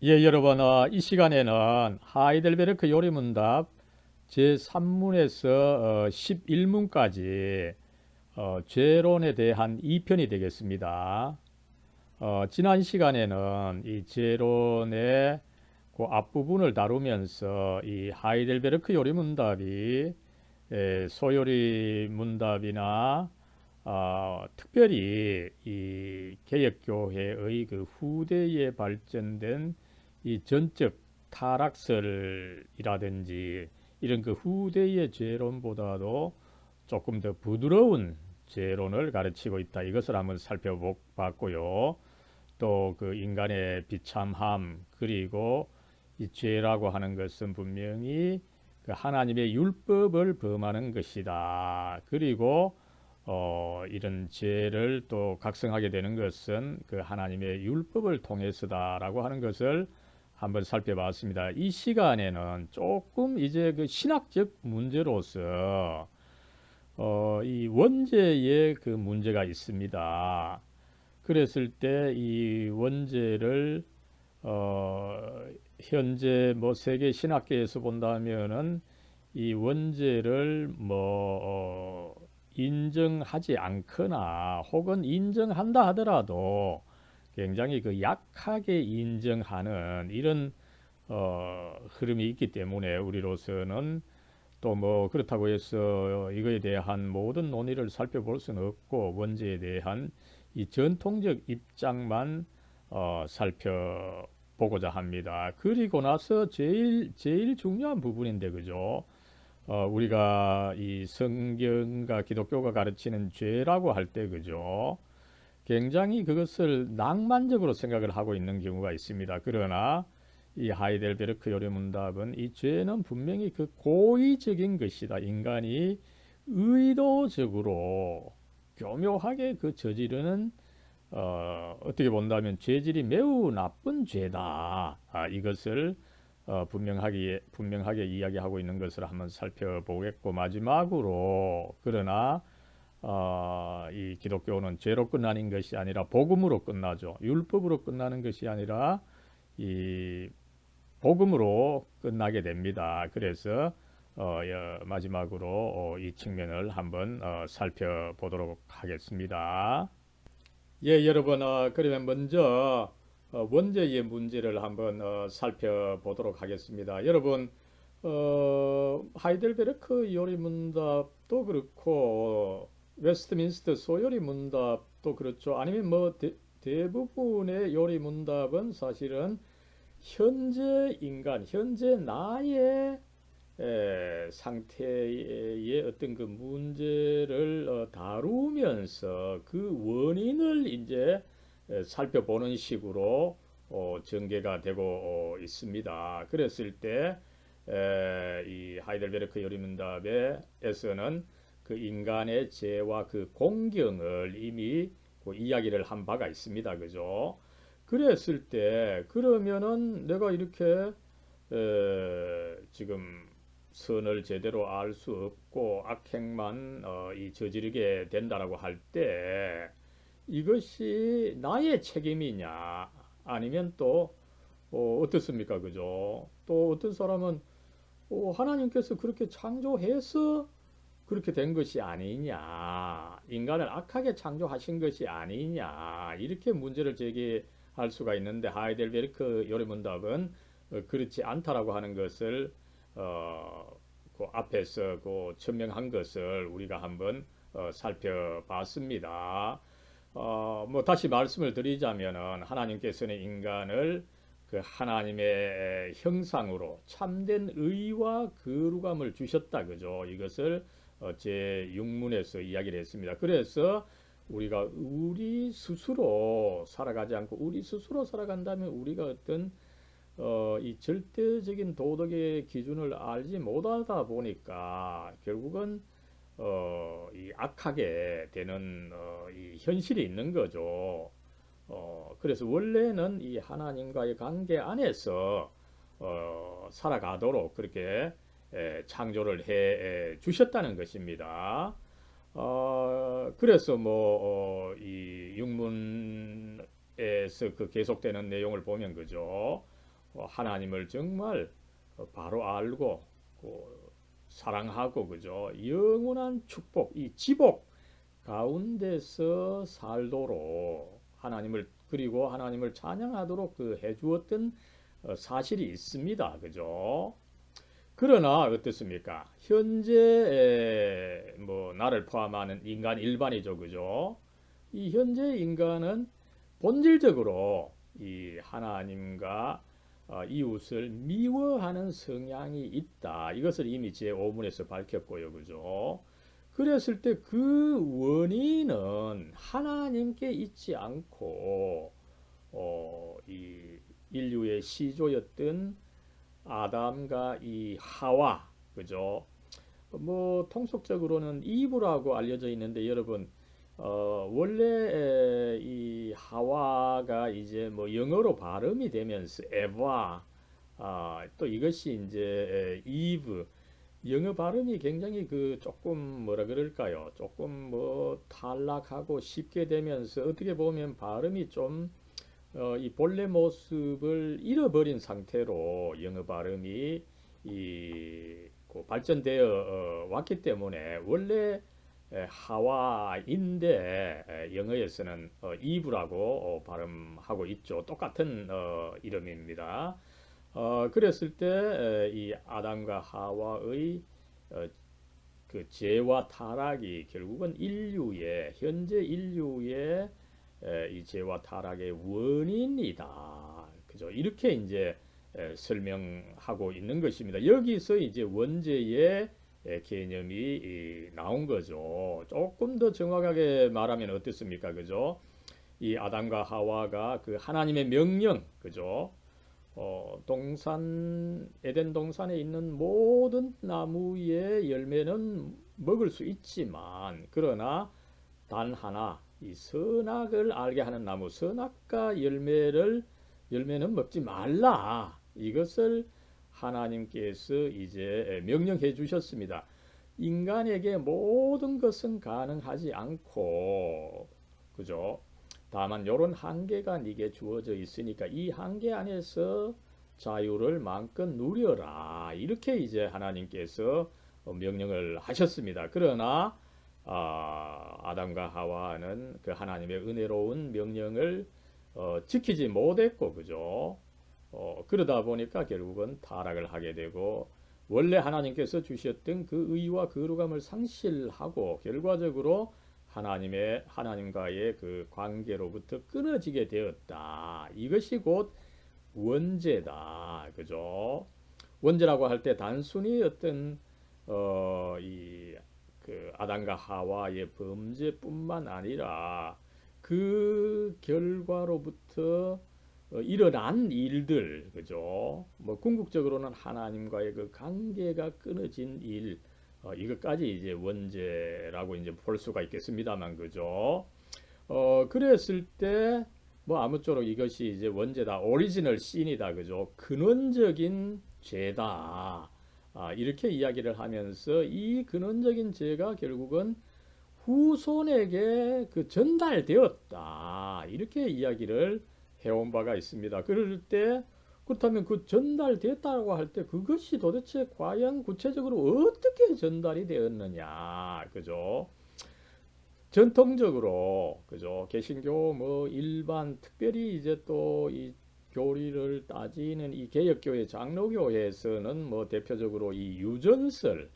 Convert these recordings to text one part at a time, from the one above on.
예, 여러분, 이 시간에는 하이델베르크 요리문답 제3문에서 11문까지 죄론에 대한 2편이 되겠습니다. 지난 시간에는 이 죄론의 그 앞부분을 다루면서 이 하이델베르크 요리문답이 소요리 문답이나 특별히 이 개혁교회의 그 후대에 발전된 이 전적 타락설이라든지 이런 그 후대의 죄론보다도 조금 더 부드러운 죄론을 가르치고 있다. 이것을 한번 살펴봤고요. 또 그 인간의 비참함 그리고 이 죄라고 하는 것은 분명히 그 하나님의 율법을 범하는 것이다. 그리고 이런 죄를 또 각성하게 되는 것은 그 하나님의 율법을 통해서다라고 하는 것을 한번 살펴봤습니다. 이 시간에는 조금 이제 그 신학적 문제로서 이 원죄의 그 문제가 있습니다. 그랬을 때 이 원죄를 현재 뭐 세계 신학계에서 본다면은 이 원죄를 인정하지 않거나 혹은 인정한다 하더라도 굉장히 그 약하게 인정하는 이런 흐름이 있기 때문에 우리로서는 또 뭐 그렇다고 해서 이거에 대한 모든 논의를 살펴볼 수는 없고 원죄에 대한 이 전통적 입장만 살펴보고자 합니다. 그리고 나서 제일 중요한 부분인데 그죠? 우리가 이 성경과 기독교가 가르치는 죄라고 할 때 그죠? 굉장히 그것을 낭만적으로 생각을 하고 있는 경우가 있습니다. 그러나 이 하이델베르크 요리문답은 이 죄는 분명히 그 고의적인 것이다. 인간이 의도적으로 교묘하게 그 저지르는 어떻게 본다면 죄질이 매우 나쁜 죄다. 이것을 분명하게 이야기하고 있는 것을 한번 살펴보겠고 마지막으로 그러나 이 기독교는 죄로 끝나는 것이 아니라 복음으로 끝나죠. 율법으로 끝나는 것이 아니라 이 복음으로 끝나게 됩니다. 그래서 마지막으로 이 측면을 한번 살펴보도록 하겠습니다. 예, 여러분, 그러면 먼저 원죄의 문제를 한번 살펴보도록 하겠습니다. 여러분, 하이델베르크 요리 문답도 그렇고 웨스트민스터 소요리 문답도 그렇죠. 아니면 뭐 대부분의 요리 문답은 사실은 현재 인간, 현재 나의 상태의 어떤 그 문제를 다루면서 그 원인을 이제 살펴보는 식으로 전개가 되고 있습니다. 그랬을 때 이 하이델베르크 요리문답에서는 그 인간의 죄와 그 공경을 이미 그 이야기를 한 바가 있습니다. 그죠? 그랬을 때 그러면은 내가 이렇게 지금 선을 제대로 알 수 없고 악행만 이 저지르게 된다라고 할 때 이것이 나의 책임이냐 아니면 또 어떻습니까 그죠? 또 어떤 사람은 하나님께서 그렇게 창조해서 그렇게 된 것이 아니냐 인간을 악하게 창조하신 것이 아니냐 이렇게 문제를 제기할 수가 있는데 하이델베르크 요리문답은 그렇지 않다라고 하는 것을 그 앞에서 그 천명한 것을 우리가 한번 살펴봤습니다. 뭐 다시 말씀을 드리자면은 하나님께서는 인간을 그 하나님의 형상으로 참된 의와 거룩함을 주셨다 그죠? 이것을 제 6문에서 이야기를 했습니다. 그래서 우리가 우리 스스로 살아가지 않고 우리 스스로 살아간다면 우리가 어떤 이 절대적인 도덕의 기준을 알지 못하다 보니까 결국은 이 악하게 되는 이 현실이 있는 거죠. 그래서 원래는 이 하나님과의 관계 안에서 살아가도록 그렇게 창조를 해 주셨다는 것입니다. 그래서 이 육문에서 그 계속되는 내용을 보면 그죠. 하나님을 정말 바로 알고 사랑하고 그죠? 영원한 축복, 이 지복 가운데서 살도록 하나님을 그리고 하나님을 찬양하도록 해주었던 사실이 있습니다. 그죠? 그러나 어떻습니까? 현재 뭐 나를 포함하는 인간 일반이죠. 그죠? 이 현재 인간은 본질적으로 이 하나님과 이웃을 미워하는 성향이 있다. 이것을 이미 제 5문에서 밝혔고요. 그죠? 그랬을 때 그 원인은 하나님께 있지 않고 이 인류의 시조였던 아담과 이 하와, 그죠? 뭐 통속적으로는 이브라고 알려져 있는데 여러분 원래 이 하와가 이제 뭐 영어로 발음이 되면서 에바 또 이것이 이제 이브 영어 발음이 굉장히 조금 뭐라 그럴까요? 조금 뭐 탈락하고 쉽게 되면서 어떻게 보면 발음이 좀 이 본래 모습을 잃어버린 상태로 영어 발음이 발전되어 왔기 때문에 원래 하와인데 영어에서는 이브라고 발음하고 있죠. 똑같은 이름입니다. 그랬을 때 이 아담과 하와의 그 죄와 타락이 결국은 현재 인류의 이 죄와 타락의 원인이다. 그죠? 이렇게 이제 설명하고 있는 것입니다. 여기서 이제 원죄의 개념이 나온 거죠. 조금 더 정확하게 말하면 어떻습니까? 그죠? 이 아담과 하와가 그 하나님의 명령, 그죠? 에덴 동산에 있는 모든 나무의 열매는 먹을 수 있지만, 그러나 단 하나, 이 선악을 알게 하는 나무, 선악과 열매는 먹지 말라. 이것을 하나님께서 이제 명령해 주셨습니다. 인간에게 모든 것은 가능하지 않고, 그죠? 다만 이런 한계가 네게 주어져 있으니까 이 한계 안에서 자유를 마음껏 누려라. 이렇게 이제 하나님께서 명령을 하셨습니다. 그러나 아담과 하와는 그 하나님의 은혜로운 명령을 지키지 못했고, 그죠? 그러다 보니까 결국은 타락을 하게 되고 원래 하나님께서 주셨던 그 의와 거룩함을 상실하고 결과적으로 하나님과의 그 관계로부터 끊어지게 되었다. 이것이 곧 원죄다. 그죠? 원죄라고 할 때 단순히 어떤 그 아담과 하와의 범죄뿐만 아니라 그 결과로부터 일어난 일들, 그죠? 뭐 궁극적으로는 하나님과의 그 관계가 끊어진 일, 이것까지 이제 원죄라고 이제 볼 수가 있겠습니다만, 그죠? 그랬을 때 뭐 아무쪼록 이것이 이제 원죄다, 오리지널 신이다, 그죠? 근원적인 죄다. 이렇게 이야기를 하면서 이 근원적인 죄가 결국은 후손에게 전달되었다. 이렇게 이야기를 해온 바가 있습니다. 그렇다면 그 전달됐다고 할 때 그것이 도대체 과연 구체적으로 어떻게 전달이 되었느냐, 그죠? 전통적으로, 그죠? 개신교 뭐 일반 특별히 이제 또 이 교리를 따지는 이 개혁교회 장로교회에서는 뭐 대표적으로 이 유전설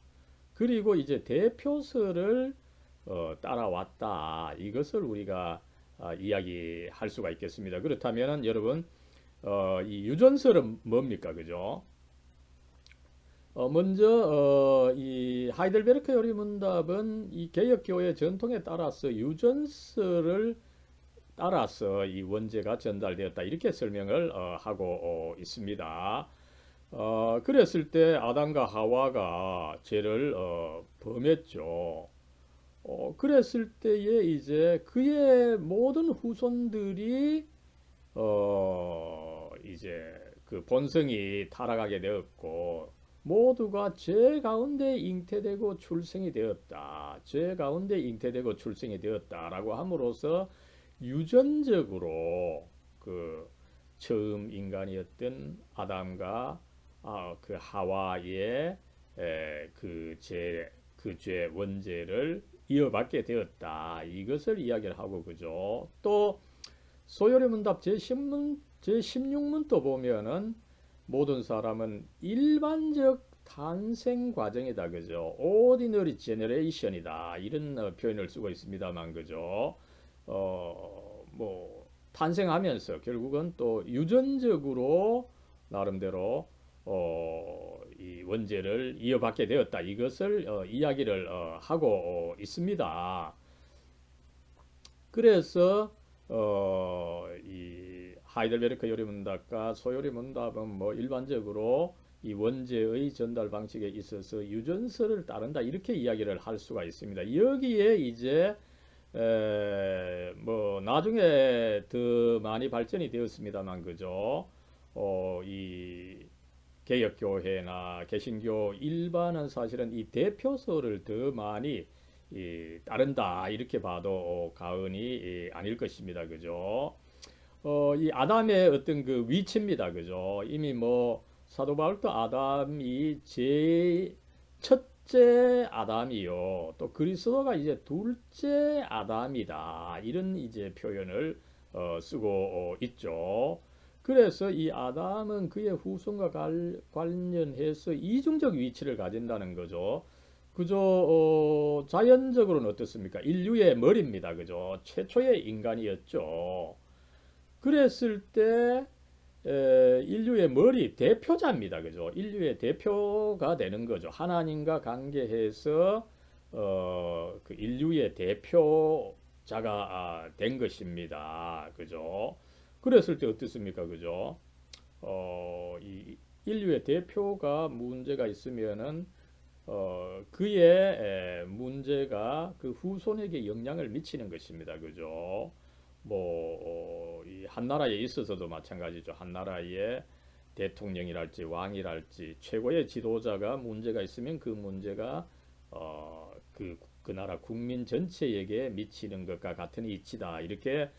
그리고 이제 대표설을 따라왔다. 이것을 우리가 이야기할 수가 있겠습니다. 그렇다면 여러분 이 유전설은 뭡니까, 그죠? 먼저 이 하이델베르크 요리문답은 이 개혁교회 전통에 따라서 유전설을 따라서 이 원죄가 전달되었다 이렇게 설명을 하고 있습니다. 그랬을 때 아담과 하와가 죄를 범했죠. 그랬을 때에 이제 그의 모든 후손들이 이제 그 본성이 타락하게 되었고 모두가 죄 가운데 잉태되고 출생이 되었다. 죄 가운데 잉태되고 출생이 되었다라고 함으로써 유전적으로 처음 인간이었던 아담과 그 하와의 그 죄 원죄를 이어받게 되었다. 이것을 이야기를 하고 그죠. 또 소요리 문답 제16문도 보면은 모든 사람은 일반적 탄생 과정이다. 그죠. ordinary generation이다. 이런 표현을 쓰고 있습니다만 그죠. 뭐 탄생하면서 결국은 또 유전적으로 나름대로 이 원죄를 이어받게 되었다. 이것을 이야기를 하고 있습니다. 그래서 이 하이델베르크 요리문답과 소요리문답은 뭐 일반적으로 이 원죄의 전달 방식에 있어서 유전서를 따른다 이렇게 이야기를 할 수가 있습니다. 여기에 이제 뭐 나중에 더 많이 발전이 되었습니다만 그죠. 이 개혁교회나 개신교 일반은 사실은 이 대표서를 더 많이 따른다 이렇게 봐도 과언이 아닐 것입니다. 그죠? 이 아담의 어떤 그 위치입니다. 그죠? 이미 뭐 사도 바울도 아담이 제 첫째 아담이요. 또 그리스도가 이제 둘째 아담이다. 이런 이제 표현을 쓰고 있죠. 그래서 이 아담은 그의 후손과 관련해서 이중적 위치를 가진다는 거죠. 그저 자연적으로는 어떻습니까? 인류의 머리입니다. 그죠? 최초의 인간이었죠. 그랬을 때 인류의 머리 대표자입니다. 그죠? 인류의 대표가 되는 거죠. 하나님과 관계해서 그 인류의 대표자가 된 것입니다. 그죠? 그랬을 때 어떻습니까? 그죠? 이 인류의 대표가 문제가 있으면은 그의 문제가 그 후손에게 영향을 미치는 것입니다. 그죠? 뭐, 이 한 나라에 있어서도 마찬가지죠. 한 나라의 대통령이랄지 왕이랄지 최고의 지도자가 문제가 있으면 그 문제가 그 나라 국민 전체에게 미치는 것과 같은 이치다. 이렇게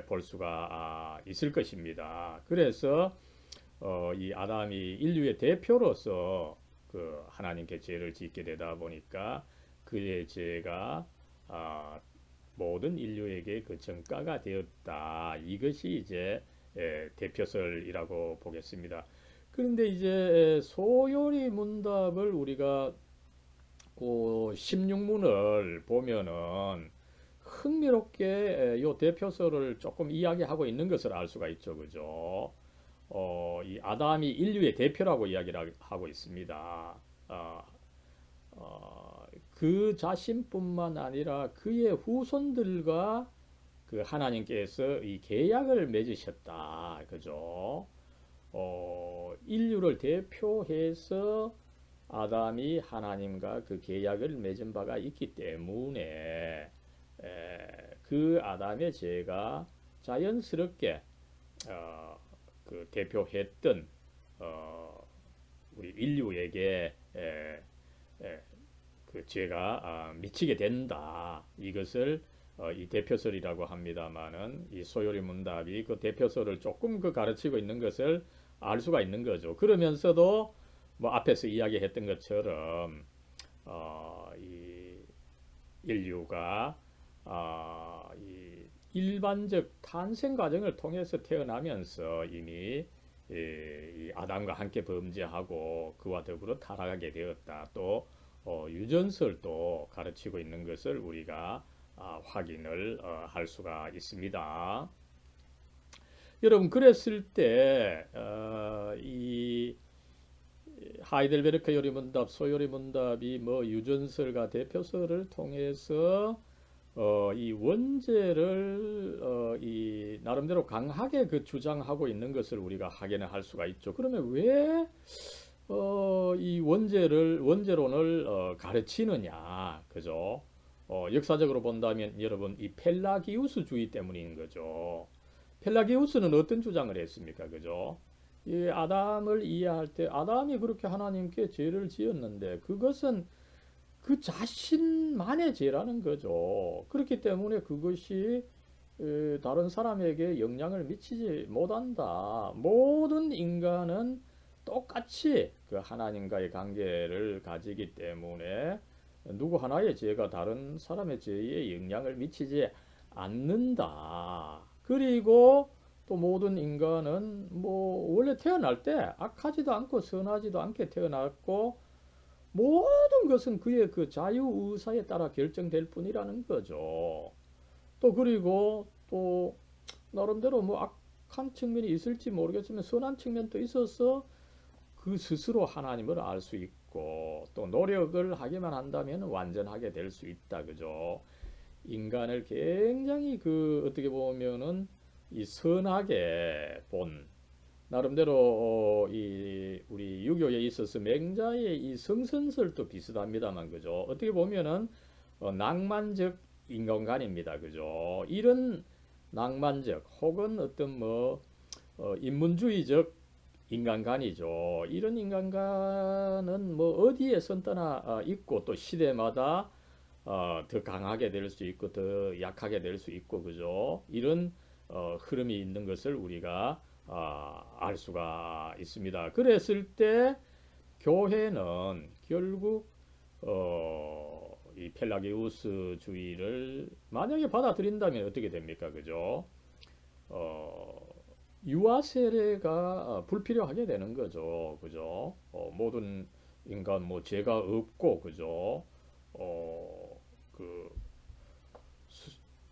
볼 수가 있을 것입니다. 그래서 이 아담이 인류의 대표로서 그 하나님께 죄를 짓게 되다 보니까 그의 죄가 모든 인류에게 그 전가가 되었다. 이것이 이제 대표설이라고 보겠습니다. 그런데 이제 소요리 문답을 우리가 그 16문을 보면은 흥미롭게 이 대표설을 조금 이야기하고 있는 것을 알 수가 있죠. 그죠? 이 아담이 인류의 대표라고 이야기를 하고 있습니다. 그 자신뿐만 아니라 그의 후손들과 그 하나님께서 이 계약을 맺으셨다. 그죠? 인류를 대표해서 아담이 하나님과 그 계약을 맺은 바가 있기 때문에 그 아담의 죄가 자연스럽게 그 대표했던 우리 인류에게 그 죄가 미치게 된다. 이것을 이 대표설이라고 합니다만은 이 소요리 문답이 그 대표설을 조금 그 가르치고 있는 것을 알 수가 있는 거죠. 그러면서도 뭐 앞에서 이야기했던 것처럼 이 인류가 이 일반적 탄생 과정을 통해서 태어나면서 이미 이 아담과 함께 범죄하고 그와 더불어 타락하게 되었다. 또 유전설도 가르치고 있는 것을 우리가 확인을 할 수가 있습니다. 여러분 그랬을 때 이 하이델베르크 요리문답, 소요리문답이 뭐 유전설과 대표설을 통해서 이 원죄를 이 나름대로 강하게 그 주장하고 있는 것을 우리가 확인을 할 수가 있죠. 그러면 왜 이 원죄론을 가르치느냐, 그죠? 역사적으로 본다면 여러분 이 펠라기우스주의 때문인 거죠. 펠라기우스는 어떤 주장을 했습니까, 그죠? 이 아담을 이해할 때 아담이 그렇게 하나님께 죄를 지었는데 그것은 그 자신만의 죄라는 거죠. 그렇기 때문에 그것이 다른 사람에게 영향을 미치지 못한다. 모든 인간은 똑같이 그 하나님과의 관계를 가지기 때문에 누구 하나의 죄가 다른 사람의 죄에 영향을 미치지 않는다. 그리고 또 모든 인간은 뭐 원래 태어날 때 악하지도 않고 선하지도 않게 태어났고 모든 것은 그의 그 자유의사에 따라 결정될 뿐이라는 거죠. 또 그리고 또 나름대로 뭐 악한 측면이 있을지 모르겠지만 선한 측면도 있어서 그 스스로 하나님을 알 수 있고 또 노력을 하기만 한다면 완전하게 될 수 있다. 그죠? 인간을 굉장히 그 어떻게 보면은 이 선하게 본 나름대로 이 우리 유교에 있어서 맹자의 이 성선설도 비슷합니다만 그죠? 어떻게 보면은 낭만적 인간관입니다. 그죠? 이런 낭만적 혹은 어떤 뭐 인문주의적 인간관이죠. 이런 인간관은 뭐 어디에 선떠나 있고 또 시대마다 더 강하게 될 수 있고 더 약하게 될 수 있고 그죠? 이런 흐름이 있는 것을 우리가 알 수가 있습니다. 그랬을 때 교회는 결국 이 펠라기우스주의를 만약에 받아들인다면 어떻게 됩니까? 그죠? 어, 유아 세례가 불필요하게 되는 거죠. 그죠? 모든 인간 뭐 죄가 없고 그죠? 그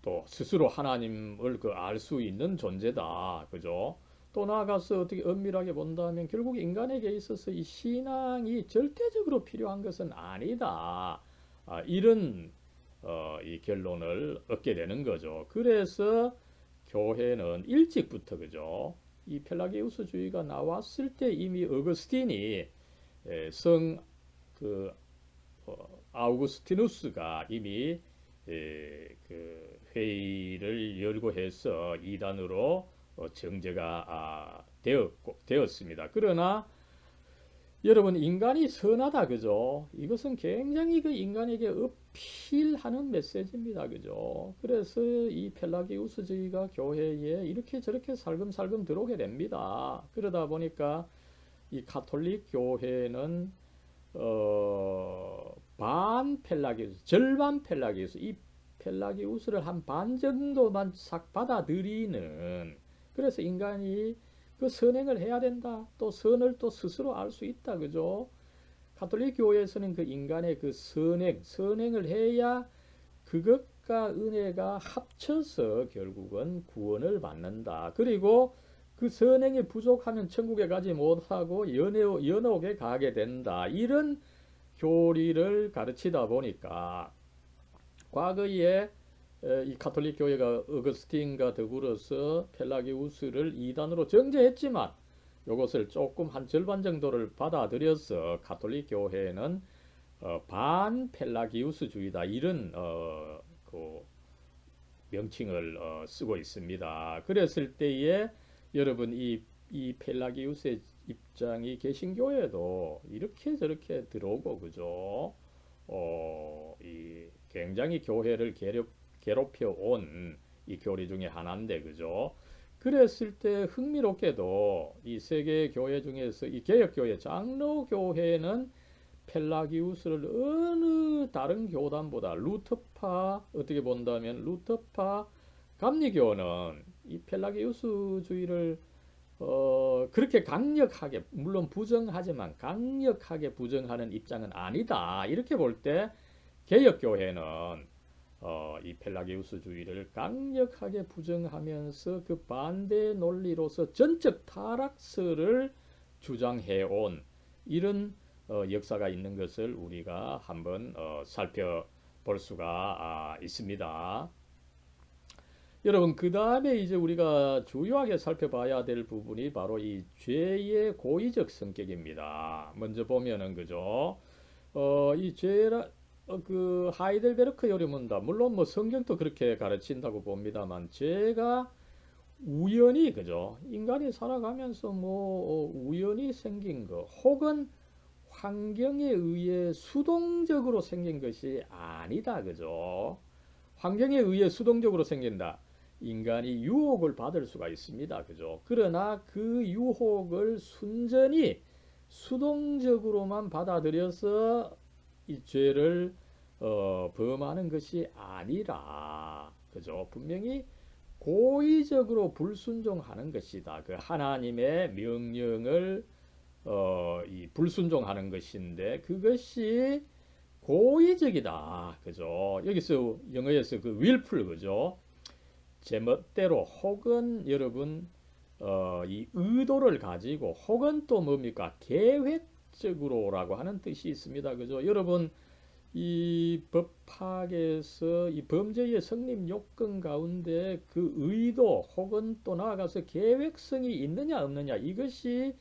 또 스스로 하나님을 그 알 수 있는 존재다. 그죠? 또 나아가서 어떻게 엄밀하게 본다면 결국 인간에게 있어서 이 신앙이 절대적으로 필요한 것은 아니다. 이런 이 결론을 얻게 되는 거죠. 그래서 교회는 일찍부터 그죠? 이 펠라기우스주의가 나왔을 때 이미 어거스틴이 성그 아우구스티누스가 이미 그 회의를 열고 해서 이단으로 정제가 되었습니다. 그러나 여러분 인간이 선하다 그죠? 이것은 굉장히 그 인간에게 어필하는 메시지입니다. 그죠? 그래서 이 펠라기우스주의가 교회에 이렇게 저렇게 살금살금 들어오게 됩니다. 그러다 보니까 이 가톨릭 교회는 반 펠라기우스, 절반 펠라기우스, 이 펠라기우스를 한 반 정도만 싹 받아들이는 그래서 인간이 그 선행을 해야 된다. 또 선을 또 스스로 알 수 있다. 그죠? 가톨릭 교회에서는 그 인간의 그 선행을 해야 그것과 은혜가 합쳐서 결국은 구원을 받는다. 그리고 그 선행이 부족하면 천국에 가지 못하고 연옥에 가게 된다. 이런 교리를 가르치다 보니까 과거에 이 가톨릭 교회가 어거스틴과 더불어서 펠라기우스를 이단으로 정죄했지만 이것을 조금 한 절반 정도를 받아들여서 가톨릭 교회는 반 펠라기우스주의다 이런 그 명칭을 쓰고 있습니다. 그랬을 때에 여러분 이 펠라기우스의 입장이 개신교에도 이렇게 저렇게 들어오고 그죠? 이 굉장히 교회를 괴롭혀 온 이 교리 중에 하나인데 그죠? 그랬을 때 흥미롭게도 이 세계 교회 중에서 이 개혁교회 장로교회는 펠라기우스를 어느 다른 교단보다 루터파 어떻게 본다면 루터파 감리교는 이 펠라기우스주의를 그렇게 강력하게 물론 부정하지만 강력하게 부정하는 입장은 아니다. 이렇게 볼 때 개혁교회는 이 펠라기우스주의를 강력하게 부정하면서 그 반대 논리로서 전적 타락설을 주장해온 이런 역사가 있는 것을 우리가 한번 살펴볼 수가 있습니다. 여러분 그 다음에 이제 우리가 주요하게 살펴봐야 될 부분이 바로 이 죄의 고의적 성격입니다. 먼저 보면은 그죠? 이 죄라 그 하이델베르크 요리문답 물론 뭐 성경도 그렇게 가르친다고 봅니다만 죄가 우연히 그죠? 인간이 살아가면서 뭐 우연히 생긴 거 혹은 환경에 의해 수동적으로 생긴 것이 아니다. 그죠? 환경에 의해 수동적으로 생긴다. 인간이 유혹을 받을 수가 있습니다. 그죠? 그러나 그 유혹을 순전히 수동적으로만 받아들여서 이 죄를 범하는 것이 아니라, 그죠? 분명히 고의적으로 불순종하는 것이다. 그 하나님의 명령을 이 불순종하는 것인데 그것이 고의적이다. 그죠? 여기서 영어에서 그 willful, 그죠? 제멋대로 혹은 여러분 이 의도를 가지고 혹은 또 뭡니까? 계획적으로라고 하는 뜻이 있습니다. 그죠? 여러분 이 법학에서 이 범죄의 성립 요건 가운데 그 의도 혹은 또 나아가서 계획성이 있느냐 없느냐, 이것이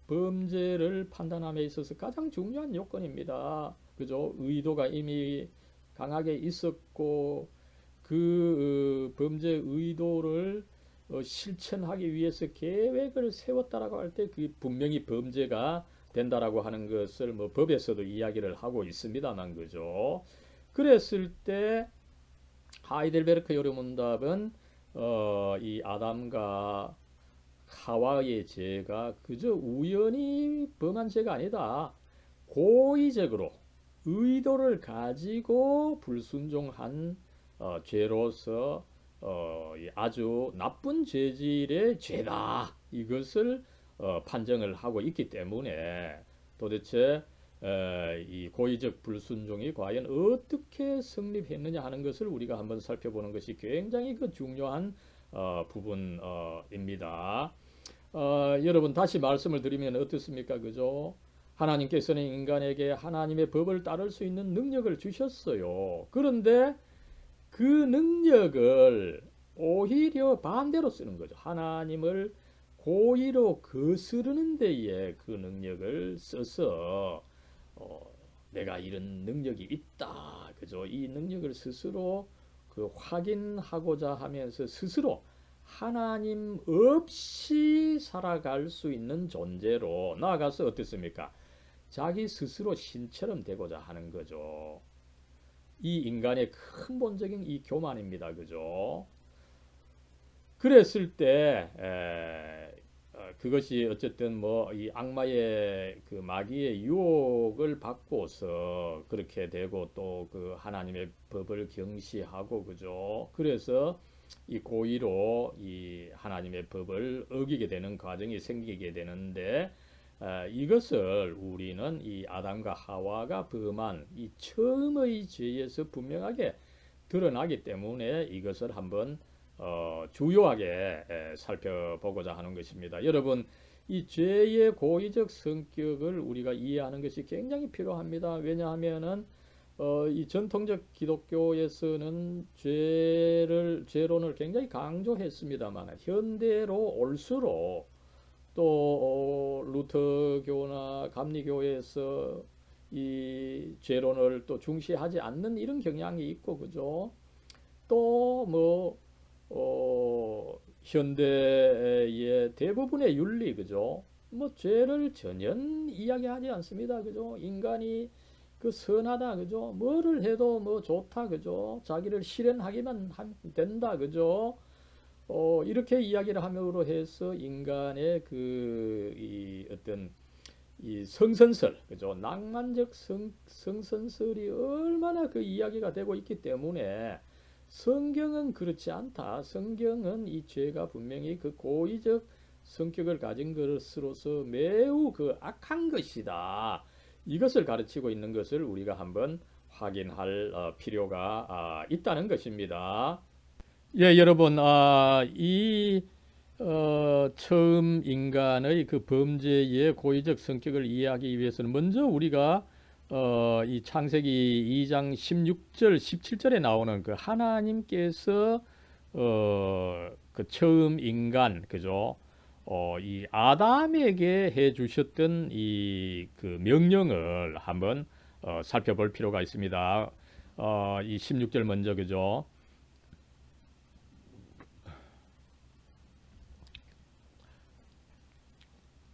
범죄를 판단함에 있어서 가장 중요한 요건입니다. 그죠? 의도가 이미 강하게 있었고 그 범죄 의도를 실천하기 위해서 계획을 세웠다라고 할 때 그 분명히 범죄가 된다라고 하는 것을 뭐 법에서도 이야기를 하고 있습니다만, 그죠? 그랬을 때 하이델베르크 요리문답은 이 아담과 하와의 죄가 그저 우연히 범한 죄가 아니다. 고의적으로 의도를 가지고 불순종한 죄로서 아주 나쁜 죄질의 죄다. 이것을 판정을 하고 있기 때문에 도대체 이 고의적 불순종이 과연 어떻게 성립했느냐 하는 것을 우리가 한번 살펴보는 것이 굉장히 그 중요한 부분입니다. 여러분 다시 말씀을 드리면 어떻습니까? 그죠? 하나님께서는 인간에게 하나님의 법을 따를 수 있는 능력을 주셨어요. 그런데 그 능력을 오히려 반대로 쓰는 거죠. 하나님을 고의로 거스르는 데에 그 능력을 써서 내가 이런 능력이 있다. 그죠? 이 능력을 스스로 그 확인하고자 하면서 스스로 하나님 없이 살아갈 수 있는 존재로 나아가서 어떻습니까? 자기 스스로 신처럼 되고자 하는 거죠. 이 인간의 근본적인 이 교만입니다. 그죠? 그랬을 때 그것이 어쨌든 뭐 이 악마의 그 마귀의 유혹을 받고서 그렇게 되고 또 그 하나님의 법을 경시하고, 그죠? 그래서 이 고의로 이 하나님의 법을 어기게 되는 과정이 생기게 되는데 이것을 우리는 이 아담과 하와가 범한 이 처음의 죄에서 분명하게 드러나기 때문에 이것을 한번 주요하게 살펴보고자 하는 것입니다. 여러분, 이 죄의 고의적 성격을 우리가 이해하는 것이 굉장히 필요합니다. 왜냐하면은 이 전통적 기독교에서는 죄론을 굉장히 강조했습니다만 현대로 올수록 또 루터교나 감리교에서 이 죄론을 또 중시하지 않는 이런 경향이 있고, 그죠? 또 뭐 현대의 대부분의 윤리, 그죠? 뭐 죄를 전혀 이야기하지 않습니다. 그죠? 인간이 그 선하다. 그죠? 뭐를 해도 뭐 좋다. 그죠? 자기를 실현하기만 된다. 그죠? 이렇게 이야기를 함으로 해서 인간의 이 어떤 이 성선설, 그죠? 낭만적 성선설이 얼마나 그 이야기가 되고 있기 때문에 성경은 그렇지 않다. 성경은 이 죄가 분명히 그 고의적 성격을 가진 것으로서 매우 그 악한 것이다. 이것을 가르치고 있는 것을 우리가 한번 확인할 필요가 있다는 것입니다. 예, 여러분, 처음 인간의 그 범죄의 고의적 성격을 이해하기 위해서는 먼저 우리가 이 창세기 2장 16절, 17절에 나오는 그 하나님께서 그 처음 인간, 그죠? 이 아담에게 해 주셨던 이 그 명령을 한번 살펴볼 필요가 있습니다. 이 16절 먼저, 그죠?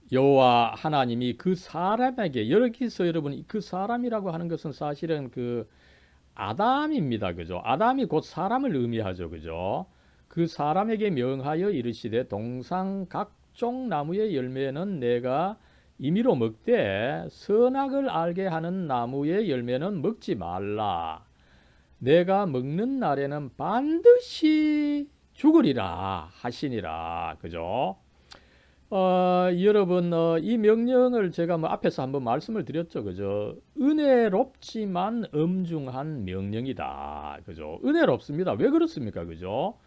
여호와 하나님이 그 사람에게, 여기서 여러분 그 사람이라고 하는 것은 사실은 그 아담입니다. 그죠? 아담이 곧 사람을 의미하죠. 그죠? 그 사람에게 명하여 이르시되 동상 각종 나무의 열매는 내가 임의로 먹되 선악을 알게 하는 나무의 열매는 먹지 말라. 내가 먹는 날에는 반드시 죽으리라 하시니라. 그죠? 여러분, 이 명령을 제가 뭐 앞에서 한번 말씀을 드렸죠. 그죠? 은혜롭지만 엄중한 명령이다. 그죠? 은혜롭습니다. 왜 그렇습니까? 그죠?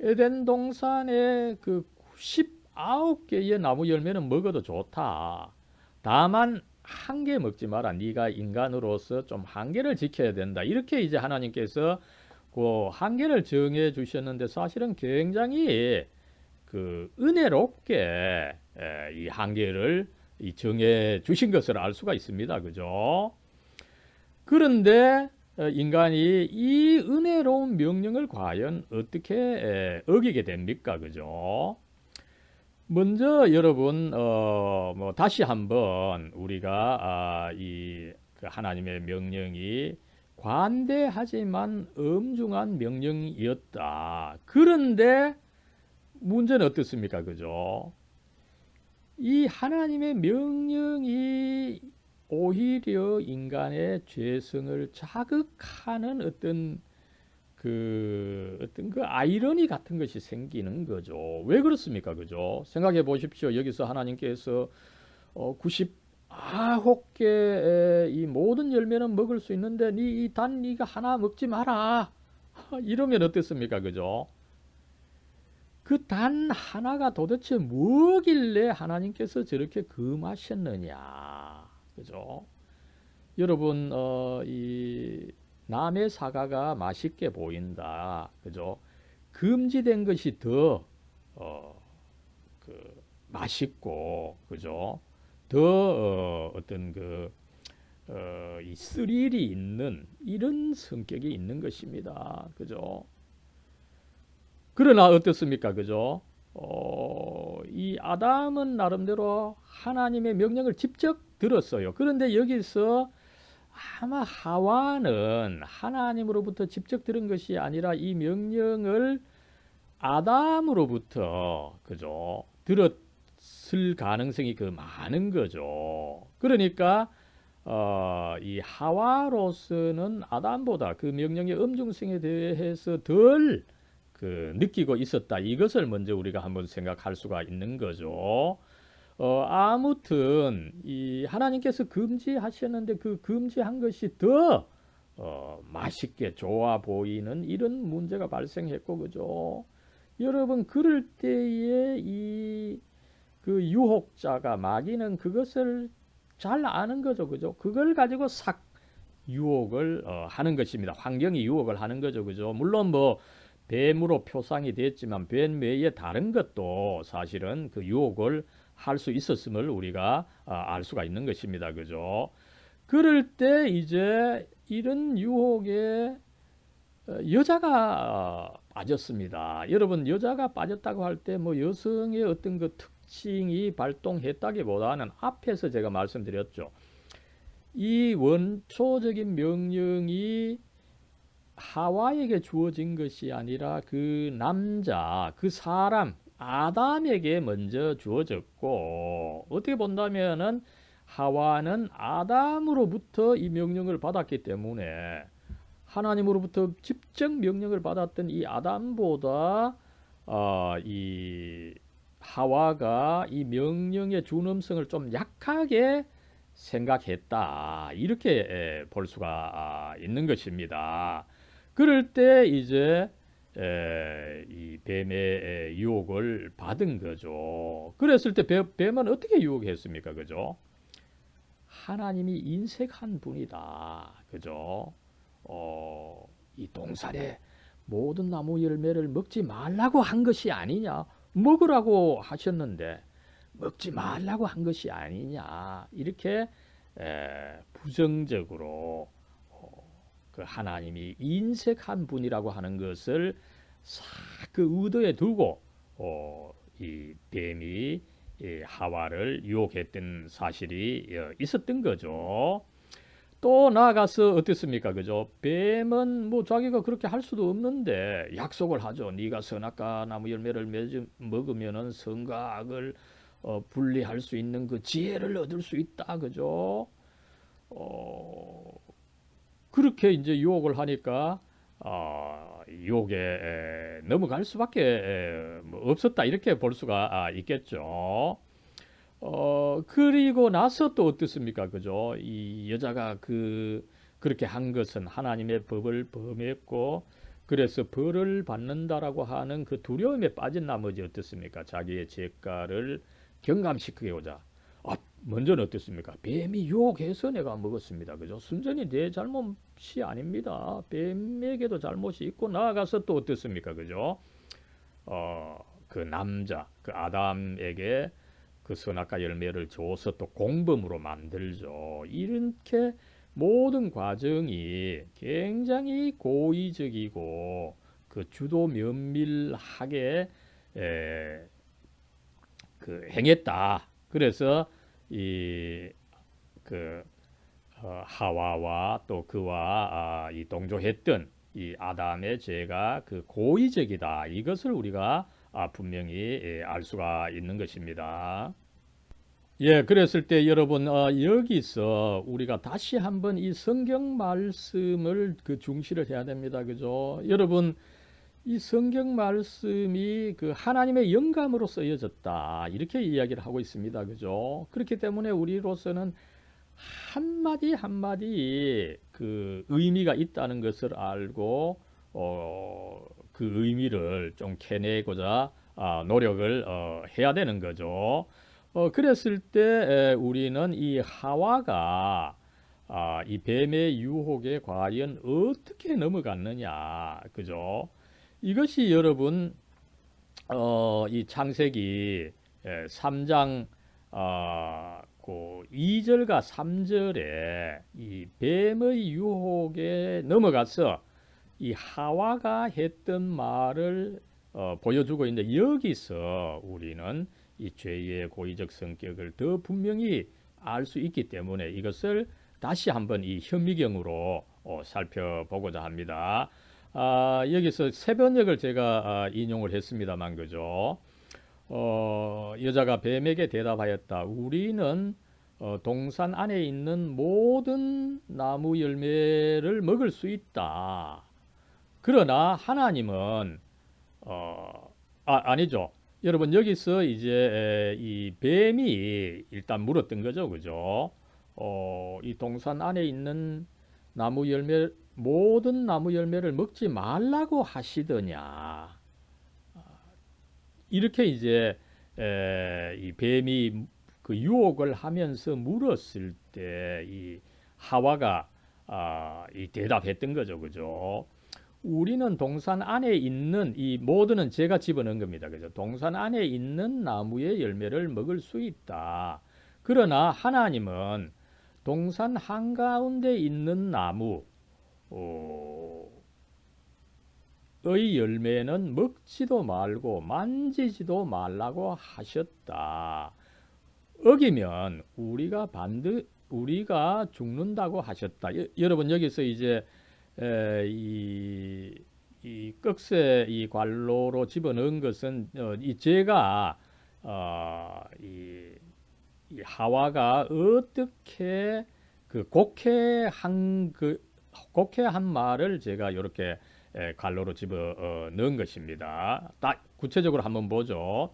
에덴 동산의 그 19개의 나무 열매는 먹어도 좋다. 다만 한 개 먹지 마라. 네가 인간으로서 좀 한계를 지켜야 된다. 이렇게 이제 하나님께서 그 한계를 정해 주셨는데 사실은 굉장히 그 은혜롭게 이 한계를 정해 주신 것을 알 수가 있습니다. 그죠? 그런데 인간이 이 은혜로운 명령을 과연 어떻게 어기게 됩니까? 그죠? 먼저 여러분 뭐 다시 한번 우리가 그 하나님의 명령이 관대하지만 엄중한 명령이었다. 그런데 문제는 어떻습니까? 그죠? 이 하나님의 명령이 오히려 인간의 죄성을 자극하는 어떤 그 아이러니 같은 것이 생기는 거죠. 왜 그렇습니까? 그죠? 생각해 보십시오. 여기서 하나님께서 99개의 이 모든 열매는 먹을 수 있는데 네가 하나 먹지 마라. 이러면 어떻습니까? 그죠? 그 단 하나가 도대체 뭐길래 하나님께서 저렇게 금하셨느냐. 그죠? 여러분, 이 남의 사과가 맛있게 보인다. 그죠? 금지된 것이 더, 맛있고, 그죠? 더, 어떤 이 스릴이 있는 이런 성격이 있는 것입니다. 그죠? 그러나 어떻습니까? 그죠? 이 아담은 나름대로 하나님의 명령을 직접 들었어요. 그런데 여기서 아마 하와는 하나님으로부터 직접 들은 것이 아니라 이 명령을 아담으로부터 그죠? 들었을 가능성이 그 많은 거죠. 그러니까 이 하와로서는 아담보다 그 명령의 엄중성에 대해서 덜 느끼고 있었다. 이것을 먼저 우리가 한번 생각할 수가 있는 거죠. 아무튼 이 하나님께서 금지하셨는데 그 금지한 것이 더 맛있게 좋아 보이는 이런 문제가 발생했고 그죠? 여러분 그럴 때에 이 그 유혹자가 마귀는 그것을 잘 아는 거죠. 그죠? 그걸 가지고 싹 유혹을 하는 것입니다. 환경이 유혹을 하는 거죠. 그죠? 물론 뭐 뱀으로 표상이 됐지만 뱀 외에 다른 것도 사실은 그 유혹을 할 수 있었음을 우리가 알 수가 있는 것입니다. 그죠? 그럴 때 이제 이런 유혹에 여자가 빠졌습니다. 여러분 여자가 빠졌다고 할 때 뭐 여성의 어떤 그 특징이 발동했다기보다는 앞에서 제가 말씀드렸죠. 이 원초적인 명령이 하와에게 주어진 것이 아니라 그 남자, 그 사람, 아담에게 먼저 주어졌고, 어떻게 본다면은 하와는 아담으로부터 이 명령을 받았기 때문에 하나님으로부터 직접 명령을 받았던 이 아담보다 이 하와가 이 명령의 준엄성을 좀 약하게 생각했다. 이렇게 볼 수가 있는 것입니다. 그럴 때 이제 이 뱀의 유혹을 받은 거죠. 그랬을 때 뱀은 어떻게 유혹했습니까? 그죠? 하나님이 인색한 분이다. 그죠? 이 동산의 모든 나무 열매를 먹지 말라고 한 것이 아니냐? 먹으라고 하셨는데 먹지 말라고 한 것이 아니냐? 이렇게 부정적으로 그 하나님이 인색한 분이라고 하는 것을 싹 그 의도에 두고 이 뱀이 하와를 유혹했던 사실이 있었던 거죠. 또 나아가서 어떻습니까? 그죠? 뱀은 뭐 자기가 그렇게 할 수도 없는데 약속을 하죠. 네가 선악과 나무 열매를 먹으면은 선과 악을 분리할 수 있는 그 지혜를 얻을 수 있다. 그죠? 어, 그렇게 이제 유혹을 하니까 유혹에 넘어갈 수밖에 뭐 없었다. 이렇게 볼 수가 있겠죠. 그리고 나서 또 어떻습니까? 그죠? 이 여자가 그렇게 한 것은 하나님의 법을 범했고, 그래서 벌을 받는다라고 하는 그 두려움에 빠진 나머지 어떻습니까? 자기의 죄가를 경감시키고자. 먼저는 어떻습니까? 뱀이 유혹해서 내가 먹었습니다. 그죠? 순전히 내 잘못이 아닙니다. 뱀에게도 잘못이 있고, 나아가서 또 어떻습니까? 그죠? 그 남자, 그 아담에게 그 선악과 열매를 줘서 또 공범으로 만들죠. 이렇게 모든 과정이 굉장히 고의적이고 그 주도 면밀하게 그 행했다. 그래서 이그 하와와 또 그와 이 동조했던 이 아담의 죄가 그 고의적이다. 이것을 우리가 분명히 알 수가 있는 것입니다. 예, 그랬을 때 여러분 여기서 우리가 다시 한번 이 성경 말씀을 그 중시를 해야 됩니다. 그죠? 여러분 이 성경 말씀이 그 하나님의 영감으로 쓰여졌다. 이렇게 이야기를 하고 있습니다. 그죠? 그렇기 때문에 우리로서는 한마디 한마디 그 의미가 있다는 것을 알고 그 의미를 좀 캐내고자 노력을 해야 되는 거죠. 그랬을 때 우리는 이 하와가 이 뱀의 유혹에 과연 어떻게 넘어갔느냐, 그죠? 이것이 여러분 이 창세기 3장 그 2절과 3절에 이 뱀의 유혹에 넘어가서 이 하와가 했던 말을 보여주고 있는데, 여기서 우리는 이 죄의 고의적 성격을 더 분명히 알 수 있기 때문에 이것을 다시 한번 이 현미경으로 살펴보고자 합니다. 여기서 세 번역을 제가 인용을 했습니다만, 그죠? 여자가 뱀에게 대답하였다. 우리는 동산 안에 있는 모든 나무 열매를 먹을 수 있다. 그러나 하나님은 아니죠. 여러분 여기서 이제 이 뱀이 일단 물었던 거죠, 그죠? 이 동산 안에 있는 나무 열매 모든 나무 열매를 먹지 말라고 하시더냐. 이렇게 이제 이 뱀이 그 유혹을 하면서 물었을 때 이 하와가 이 대답했던 거죠, 그죠? 우리는 동산 안에 있는 이 모든은 제가 집어넣은 겁니다, 그죠? 동산 안에 있는 나무의 열매를 먹을 수 있다. 그러나 하나님은 동산 한가운데 있는 나무 의 열매는 먹지도 말고 만지지도 말라고 하셨다. 어기면 우리가 죽는다고 하셨다. 여러분 여기서 이제 이 꺽쇠 이 관로로 집어넣은 것은 이 죄가 이 하와가 어떻게 그 곡해한 말을 제가 이렇게 갈로로 집어 넣은 것입니다. 구체적으로 한번 보죠.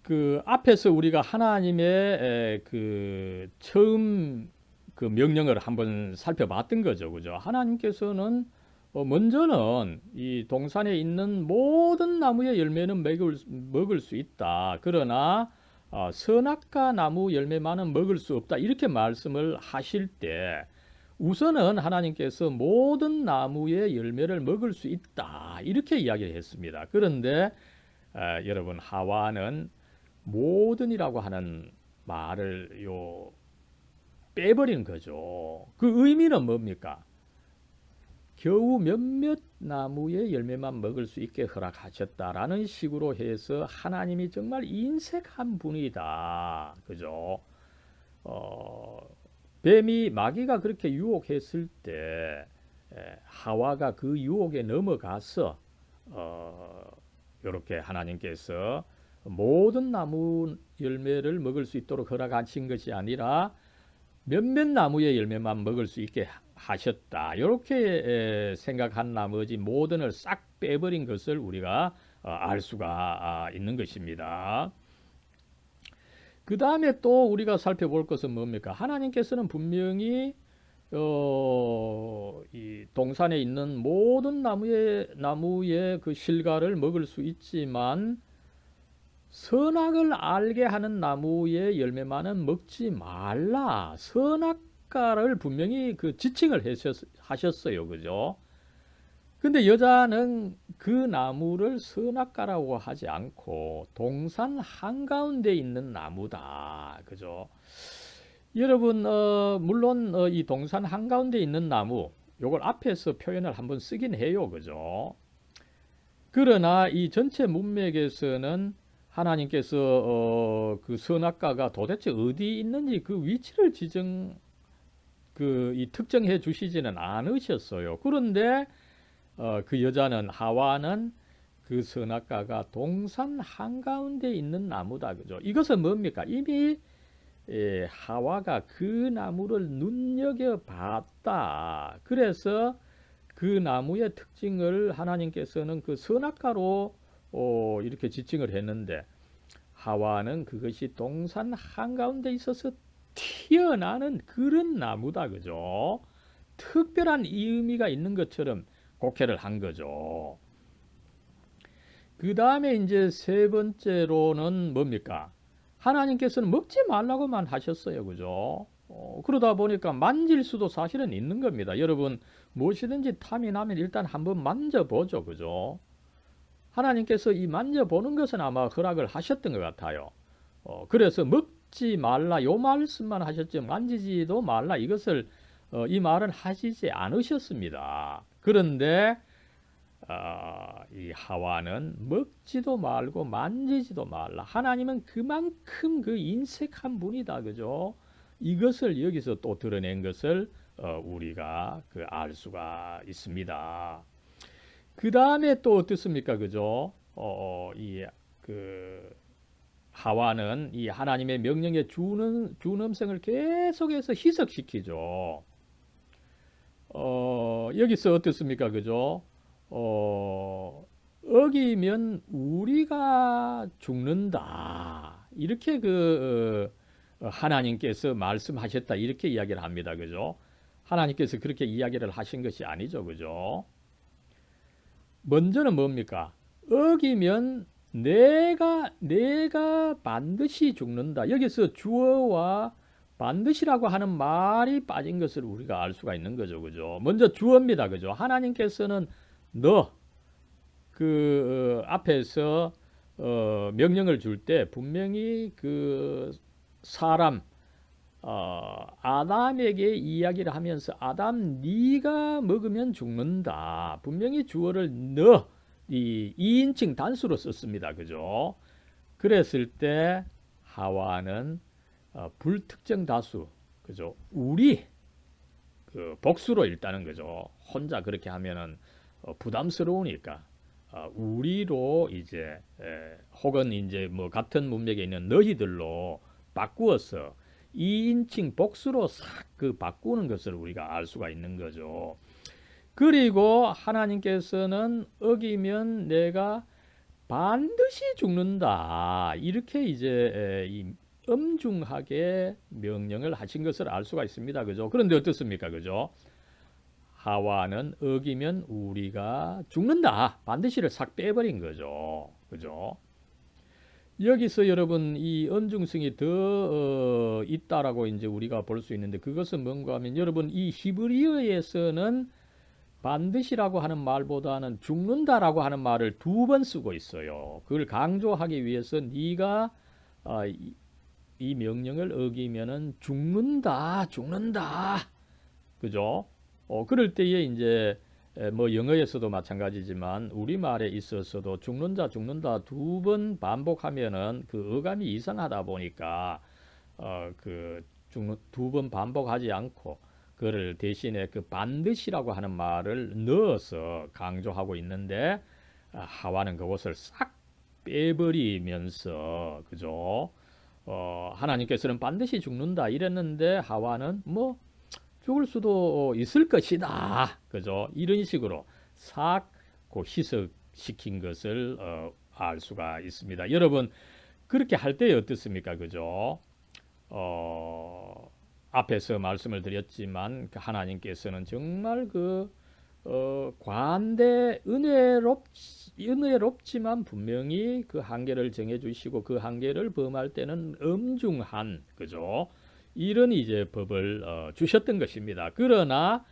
그 앞에서 우리가 하나님의 그 처음 그 명령을 한번 살펴봤던 거죠, 그죠? 하나님께서는 먼저는 이 동산에 있는 모든 나무의 열매는 먹을 수 있다. 그러나 선악과 나무 열매만은 먹을 수 없다. 이렇게 말씀을 하실 때 우선은 하나님께서 모든 나무의 열매를 먹을 수 있다. 이렇게 이야기를 했습니다. 그런데 여러분 하와는 모든이라고 하는 말을 빼버린 거죠. 그 의미는 뭡니까? 겨우 몇몇 나무의 열매만 먹을 수 있게 허락하셨다라는 식으로 해서 하나님이 정말 인색한 분이다. 그죠? 어, 뱀이 마귀가 그렇게 유혹했을 때 하와가 그 유혹에 넘어가서 이렇게 하나님께서 모든 나무 열매를 먹을 수 있도록 허락하신 것이 아니라 몇몇 나무의 열매만 먹을 수 있게 하셨다. 이렇게 생각한 나머지 모든을 싹 빼버린 것을 우리가 알 수가 있는 것입니다. 그 다음에 또 우리가 살펴볼 것은 뭡니까? 하나님께서는 분명히 이 동산에 있는 모든 나무의 그 실과를 먹을 수 있지만 선악을 알게 하는 나무의 열매만은 먹지 말라. 선악과를 분명히 그 지칭을 하셨어요. 그죠? 근데 여자는 그 나무를 선악과라고 하지 않고 동산 한가운데 있는 나무다. 그죠? 여러분, 물론 이 동산 한가운데 있는 나무, 요걸 앞에서 표현을 한번 쓰긴 해요. 그죠? 그러나 이 전체 문맥에서는 하나님께서 그 선악과가 도대체 어디 있는지 그 위치를 이 특정해 주시지는 않으셨어요. 그런데 그 여자는 하와는 그 선악과가 동산 한가운데 있는 나무다. 그죠? 이것은 뭡니까? 이미 하와가 그 나무를 눈여겨 봤다. 그래서 그 나무의 특징을 하나님께서는 그 선악과로 이렇게 지칭을 했는데 하와는 그것이 동산 한가운데 있어서 튀어나는 그런 나무다. 그죠? 특별한 의미가 있는 것처럼 곡해를 한 거죠. 그 다음에 이제 세 번째로는 뭡니까? 하나님께서는 먹지 말라고만 하셨어요. 그죠? 그러다 보니까 만질 수도 사실은 있는 겁니다. 여러분, 무엇이든지 탐이 나면 일단 한번 만져보죠. 그죠? 하나님께서 이 만져보는 것은 아마 허락을 하셨던 것 같아요. 그래서 먹지 말라 요 말씀만 하셨지 만지지도 말라 이것을 이 말은 하시지 않으셨습니다. 그런데 이 하와는 먹지도 말고 만지지도 말라. 하나님은 그만큼 그 인색한 분이다. 그죠? 이것을 여기서 또 드러낸 것을 우리가 알 수가 있습니다. 그 다음에 또 어떻습니까? 그죠? 하와는 이 하나님의 명령의 준엄성을 계속해서 희석시키죠. 여기서 어떻습니까? 그죠? 어기면 우리가 죽는다. 이렇게 하나님께서 말씀하셨다. 이렇게 이야기를 합니다. 그죠? 하나님께서 그렇게 이야기를 하신 것이 아니죠. 그죠? 먼저는 뭡니까? 어기면 내가 반드시 죽는다. 여기서 주어와 반드시라고 하는 말이 빠진 것을 우리가 알 수가 있는 거죠. 그죠? 먼저 주어입니다. 그죠? 하나님께서는 앞에서 명령을 줄 때 분명히 그 사람 아담에게 이야기를 하면서 아담 네가 먹으면 죽는다. 분명히 주어를 이 2인칭 단수로 썼습니다. 그죠? 그랬을 때 하와는 불특정 다수, 그죠? 우리 복수로 일단은 그죠? 혼자 그렇게 하면은 부담스러우니까 우리로 이제 혹은 이제 뭐 같은 문맥에 있는 너희들로 바꾸어서 2인칭 복수로 싹 바꾸는 것을 우리가 알 수가 있는 거죠. 그리고 하나님께서는 어기면 내가 반드시 죽는다. 이렇게 이제 이 엄중하게 명령을 하신 것을 알 수가 있습니다. 그죠? 그런데 어떻습니까? 그죠? 하와는 어기면 우리가 죽는다. 반드시를 싹 빼버린 거죠. 그죠? 여기서 여러분 이 엄중성이 더 있다라고 이제 우리가 볼 수 있는데 그것은 뭔가 하면 여러분 이 히브리어에서는 반드시라고 하는 말보다는 죽는다라고 하는 말을 2번 쓰고 있어요. 그걸 강조하기 위해서 네가 이 명령을 어기면은 죽는다. 그죠? 그럴 때에 이제 뭐 영어에서도 마찬가지지만 우리말에 있어서도 죽는다 2번 반복하면은 그 어감이 이상하다 보니까 그 죽는 두 번 반복하지 않고 그를 대신에 그 반드시라고 하는 말을 넣어서 강조하고 있는데 하와는 그것을 싹 빼버리면서 그죠? 하나님께서는 반드시 죽는다 이랬는데 하와는 뭐 죽을 수도 있을 것이다. 그죠? 이런 식으로 싹 희석시킨 것을 알 수가 있습니다. 여러분 그렇게 할 때 어떻습니까? 그죠? 앞에서 말씀을 드렸지만 하나님께서는 정말 관대 은혜롭지만 분명히 그 한계를 정해 주시고 그 한계를 범할 때는 엄중한 그죠? 이런 이제 법을 주셨던 것입니다. 그러나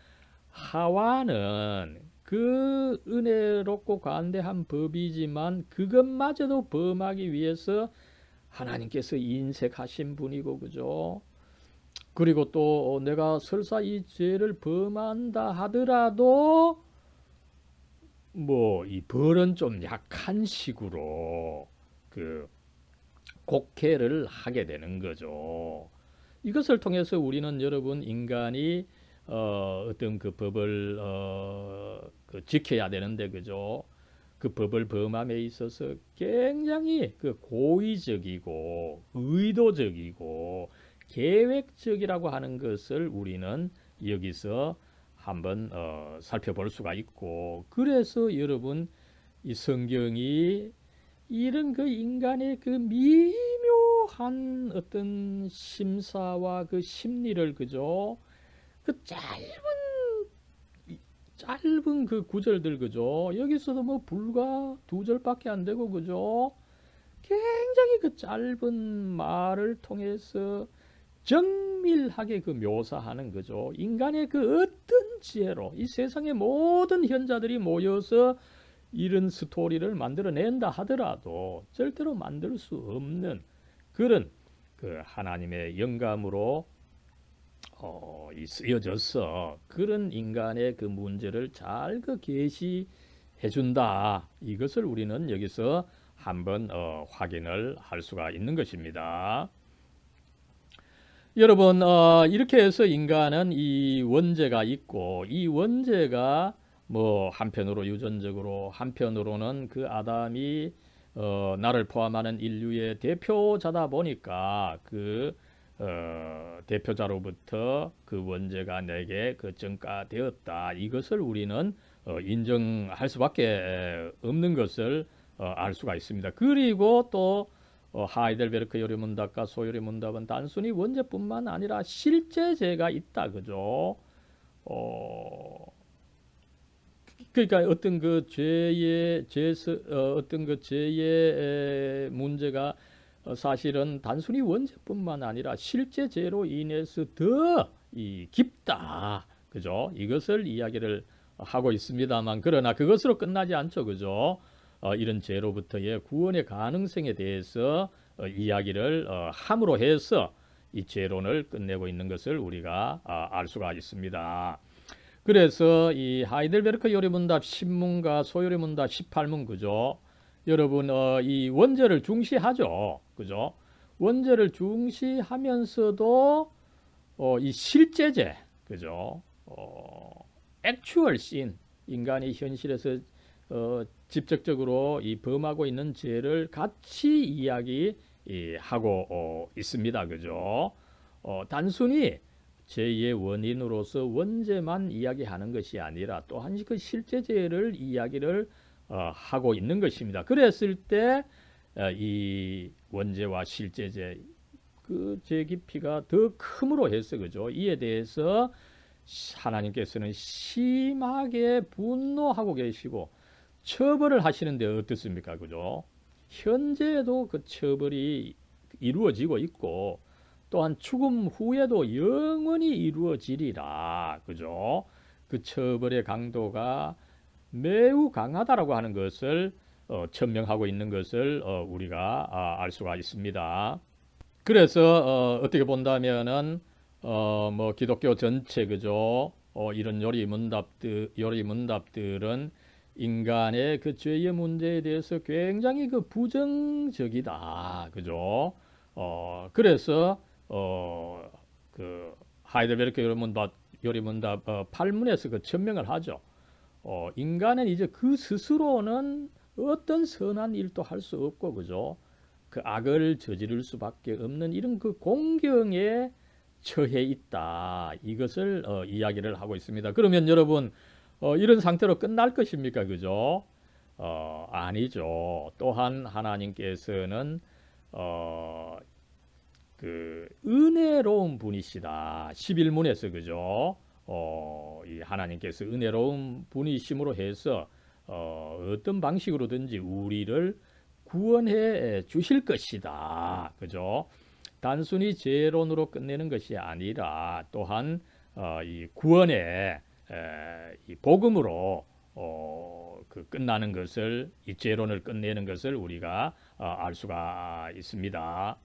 하와는 그 은혜롭고 관대한 법이지만 그것마저도 범하기 위해서 하나님께서 인색하신 분이고 그죠? 그리고 또 내가 설사 이 죄를 범한다 하더라도 뭐 이 벌은 좀 약한 식으로 그 곡해를 하게 되는 거죠. 이것을 통해서 우리는 여러분 인간이 어떤 그 법을 지켜야 되는데 그죠? 그 법을 범함에 있어서 굉장히 그 고의적이고 의도적이고 계획적이라고 하는 것을 우리는 여기서 한번 살펴볼 수가 있고 그래서 여러분 이 성경이 이런 그 인간의 그 미묘한 어떤 심사와 그 심리를 그죠? 그 짧은 그 구절들 그죠? 여기서도 뭐 불과 두 절밖에 안 되고 그죠? 굉장히 그 짧은 말을 통해서 정밀하게 그 묘사하는 거죠. 인간의 그 어떤 지혜로 이 세상의 모든 현자들이 모여서 이런 스토리를 만들어낸다 하더라도 절대로 만들 수 없는 그런 그 하나님의 영감으로 쓰여져서 그런 인간의 그 문제를 잘 그 계시해 준다. 이것을 우리는 여기서 한번 확인을 할 수가 있는 것입니다. 여러분 이렇게 해서 인간은 이 원죄가 있고 이 원죄가 뭐 한편으로 유전적으로 한편으로는 그 아담이 나를 포함하는 인류의 대표자다 보니까 그 대표자로부터 그 원죄가 내게 그 전가되었다. 이것을 우리는 인정할 수밖에 없는 것을 알 수가 있습니다. 그리고 또 하이델베르크 요리문답과 소요리문답은 단순히 원죄뿐만 아니라 실제죄가 있다. 그죠? 그러니까 어떤 그 어떤 그 죄의 문제가 사실은 단순히 원죄뿐만 아니라 실제 죄로 인해서 더 깊다. 그죠? 이것을 이야기를 하고 있습니다만 그러나 그것으로 끝나지 않죠. 그죠? 이런 죄로부터의 구원의 가능성에 대해서 이야기를 함으로 해서 이 죄론을 끝내고 있는 것을 우리가 알 수가 있습니다. 그래서 이 하이델베르크 요리문답 10문과 소요리문답 18문 그죠? 여러분 이 원죄를 중시하죠. 그죠? 원죄를 중시하면서도 이 실제죄 그죠? 액추얼 씬 인간이 현실에서 직접적으로 이 범하고 있는 죄를 같이 이야기하고 있습니다. 그죠? 단순히 죄의 원인으로서 원죄만 이야기하는 것이 아니라 또한 그 실제죄를 이야기를 하고 있는 것입니다. 그랬을 때 이 원죄와 실제죄 그 죄 깊이가 더 큼으로 해서 그죠? 이에 대해서 하나님께서는 심하게 분노하고 계시고 처벌을 하시는데 어떻습니까? 그죠? 현재도 그 처벌이 이루어지고 있고 또한 죽음 후에도 영원히 이루어지리라. 그죠? 그 처벌의 강도가 매우 강하다라고 하는 것을 천명하고 있는 것을 우리가 알 수가 있습니다. 그래서 어떻게 본다면은 뭐 기독교 전체 그죠? 이런 요리문답들은 인간의 그 죄의 문제에 대해서 굉장히 그 부정적이다. 그죠? 그래서 그 하이델베르크 요리문답 8문에서 그 천명을 하죠. 인간은 이제 그 스스로는 어떤 선한 일도 할 수 없고, 그죠? 그 악을 저지를 수밖에 없는 이런 그 공경에 처해 있다. 이것을 이야기를 하고 있습니다. 그러면 여러분, 이런 상태로 끝날 것입니까? 그죠? 아니죠. 또한 하나님께서는 어, 그 은혜로운 분이시다. 11문에서 그죠? 이 하나님께서 은혜로운 분이심으로 해서 어떤 방식으로든지 우리를 구원해 주실 것이다. 그죠? 단순히 죄론으로 끝내는 것이 아니라 또한 이 구원의 이 복음으로 그 끝나는 것을, 이 죄론을 끝내는 것을 우리가 알 수가 있습니다.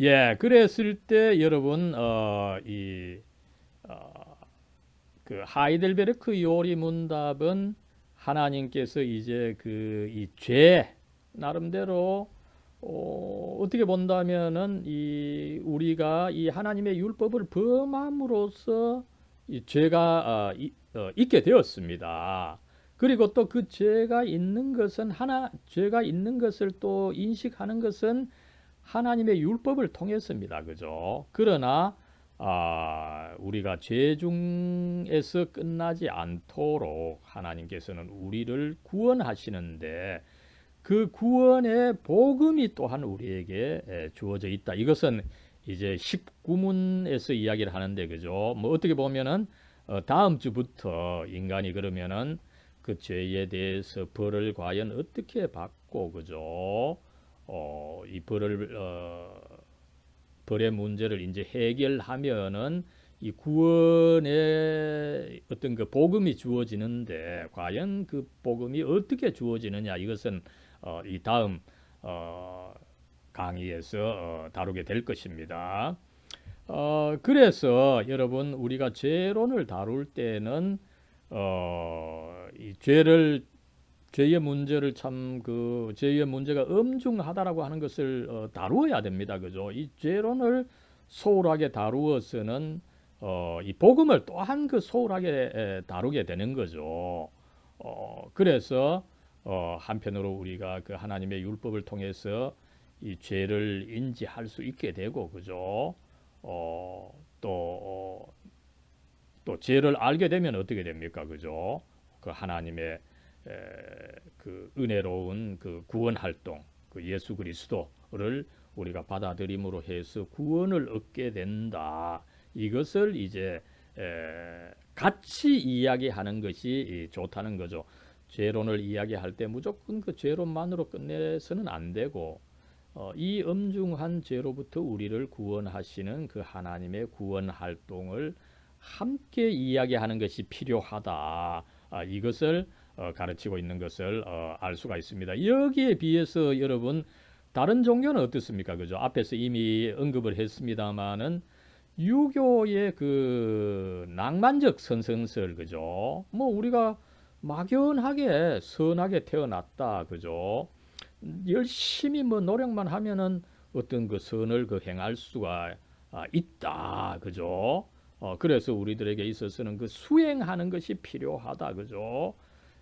예, 그랬을 때 여러분 그 하이델베르크 요리 문답은 하나님께서 이제 그 이 죄 나름대로 어떻게 본다면은 이 우리가 이 하나님의 율법을 범함으로써 이 죄가 있게 되었습니다. 그리고 또 그 죄가 있는 것은 죄가 있는 것을 또 인식하는 것은 하나님의 율법을 통했습니다. 그죠? 그러나 우리가 죄 중에서 끝나지 않도록 하나님께서는 우리를 구원하시는데 그 구원의 복음이 또한 우리에게 주어져 있다. 이것은 이제 19문에서 이야기를 하는데, 그죠? 뭐 어떻게 보면은 다음 주부터 인간이 그러면은 그 죄에 대해서 벌을 과연 어떻게 받고, 그죠? 이 벌의 문제를 이제 해결하면은 이 구원의 어떤 그 복음이 주어지는데, 과연 그 복음이 어떻게 주어지느냐, 이것은 이 다음 강의에서 다루게 될 것입니다. 그래서 여러분, 우리가 죄론을 다룰 때는 이 죄의 문제를 참 그 죄의 문제가 엄중하다라고 하는 것을 다루어야 됩니다. 그죠? 이 죄론을 소홀하게 다루어서는 이 복음을 또한 그 소홀하게 다루게 되는 거죠. 그래서 한편으로 우리가 그 하나님의 율법을 통해서 이 죄를 인지할 수 있게 되고, 그죠? 또 죄를 알게 되면 어떻게 됩니까? 그죠? 그 하나님의 그 은혜로운 그 구원 활동, 그 예수 그리스도를 우리가 받아들임으로 해서 구원을 얻게 된다. 이것을 이제 같이 이야기하는 것이 좋다는 거죠. 죄론을 이야기할 때 무조건 그 죄론만으로 끝내서는 안 되고, 이 엄중한 죄로부터 우리를 구원하시는 그 하나님의 구원 활동을 함께 이야기하는 것이 필요하다. 이것을 가르치고 있는 것을 알 수가 있습니다. 여기에 비해서 여러분, 다른 종교는 어떻습니까? 그죠? 앞에서 이미 언급을 했습니다만은 유교의 그 낭만적 선선설, 그죠? 뭐 우리가 막연하게 선하게 태어났다, 그죠? 열심히 뭐 노력만 하면은 어떤 그 선을 그 행할 수가 있다, 그죠? 그래서 우리들에게 있어서는 그 수행하는 것이 필요하다, 그죠?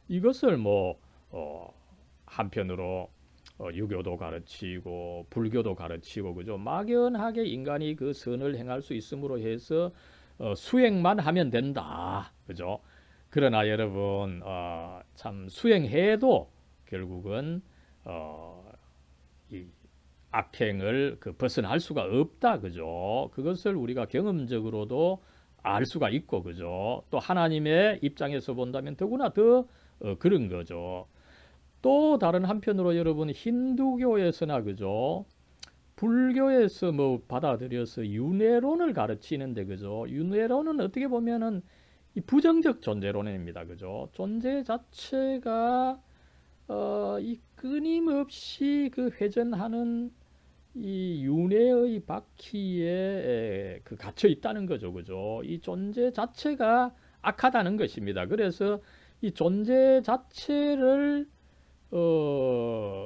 이것을 뭐 한편으로 유교도 가르치고 불교도 가르치고, 그죠? 막연하게 인간이 그 선을 행할 수 있음으로 해서 수행만 하면 된다, 그죠? 그러나 여러분, 참 수행해도 결국은 이 악행을 그 벗어날 수가 없다, 그죠? 그것을 우리가 경험적으로도 알 수가 있고, 그죠? 또 하나님의 입장에서 본다면 더구나 더 그런 거죠. 또 다른 한편으로 여러분, 힌두교에서나 그죠? 불교에서 뭐 받아들여서 윤회론을 가르치는데, 그죠? 윤회론은 어떻게 보면은 이 부정적 존재론입니다, 그죠? 존재 자체가 이 끊임없이 그 회전하는 이 윤회의 바퀴에 그 갇혀 있다는 거죠, 그죠? 이 존재 자체가 악하다는 것입니다. 그래서 이 존재 자체를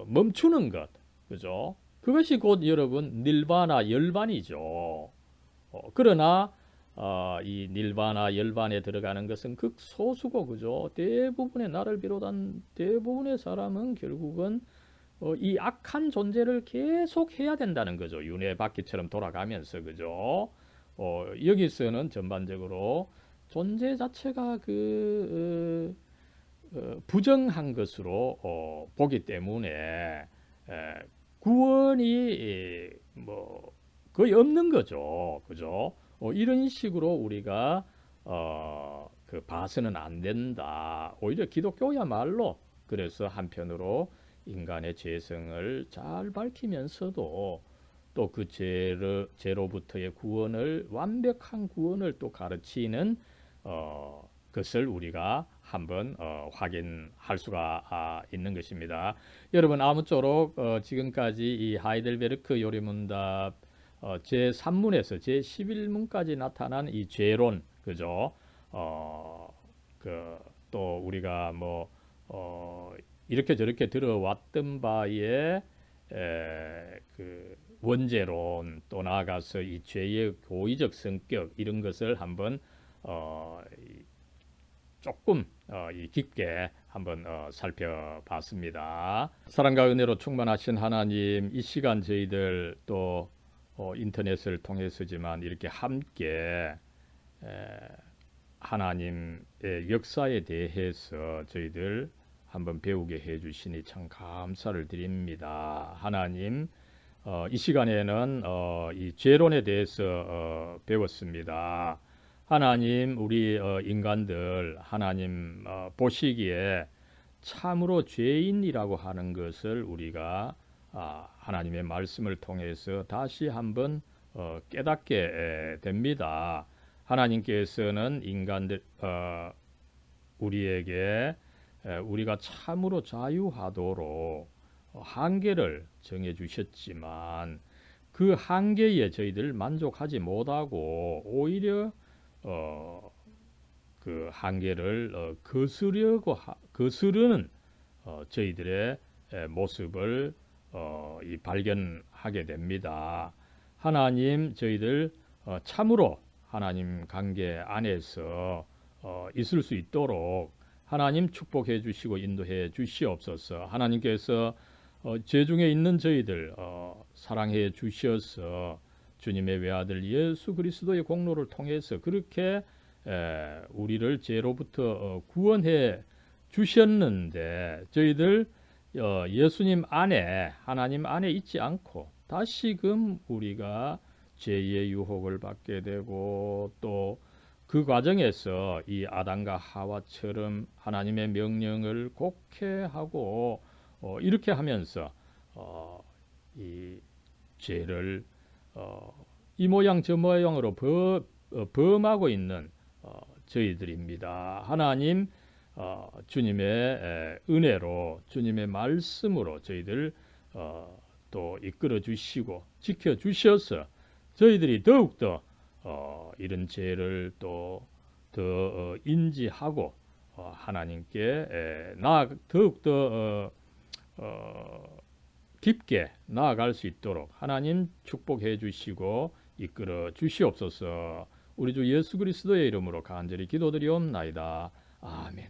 멈추는 것, 그죠? 그것이 곧 여러분 닐바나 열반이죠. 그러나 이 닐바나 열반에 들어가는 것은 극소수고 그죠. 대부분의 나를 비롯한 대부분의 사람은 결국은 이 악한 존재를 계속 해야 된다는 거죠. 윤회 바퀴처럼 돌아가면서 그죠. 여기서는 전반적으로 존재 자체가 부정한 것으로 보기 때문에 구원이 뭐 거의 없는 거죠. 그죠? 이런 식으로 우리가 봐서는 안 된다. 오히려 기독교야말로 그래서 한편으로 인간의 죄성을 잘 밝히면서도 또 그 죄로부터의 구원을 완벽한 구원을 또 가르치는 것을 우리가 한번 확인할 수가 있는 것입니다. 여러분 아무쪼록 지금까지 이 하이델베르크 요리문답 제3문에서 제11문까지 나타난 이 죄론 그죠? 또 우리가 뭐 이렇게 저렇게 들어왔던 바에 원죄론 또 나아가서 이 죄의 고의적 성격 이런 것을 한번 조금 깊게 한번 살펴봤습니다. 사랑과 은혜로 충만하신 하나님, 이 시간 저희들 또 인터넷을 통해서지만 이렇게 함께 하나님의 역사에 대해서 저희들 한번 배우게 해주시니 참 감사를 드립니다. 하나님, 이 시간에는 이 죄론에 대해서 배웠습니다. 하나님, 우리 인간들 하나님 보시기에 참으로 죄인이라고 하는 것을 우리가 하나님의 말씀을 통해서 다시 한번 깨닫게 됩니다. 하나님께서는 인간들 우리에게 우리가 참으로 자유하도록 한계를 정해 주셨지만 그 한계에 저희들 만족하지 못하고 오히려 그 한계를 거스르는 저희들의 모습을 발견하게 됩니다. 하나님 저희들 참으로 하나님 관계 안에서 있을 수 있도록 하나님 축복해 주시고 인도해 주시옵소서. 하나님께서 죄 중에 있는 저희들 사랑해 주셔서 주님의 외아들 예수 그리스도의 공로를 통해서 그렇게 우리를 죄로부터 구원해 주셨는데 저희들 예수님 안에 하나님 안에 있지 않고 다시금 우리가 죄의 유혹을 받게 되고 또 그 과정에서 이 아담과 하와처럼 하나님의 명령을 곡해하고 이렇게 하면서 이 죄를 이 모양 저 모양으로 범하고 있는 저희들입니다. 하나님 주님의 은혜로 주님의 말씀으로 저희들 또 이끌어 주시고 지켜 주셔서 저희들이 더욱더 이런 죄를 또 더 인지하고 하나님께 더욱더 깊게 나아갈 수 있도록 하나님 축복해 주시고 이끌어 주시옵소서. 우리 주 예수 그리스도의 이름으로 간절히 기도드리옵나이다. 아멘.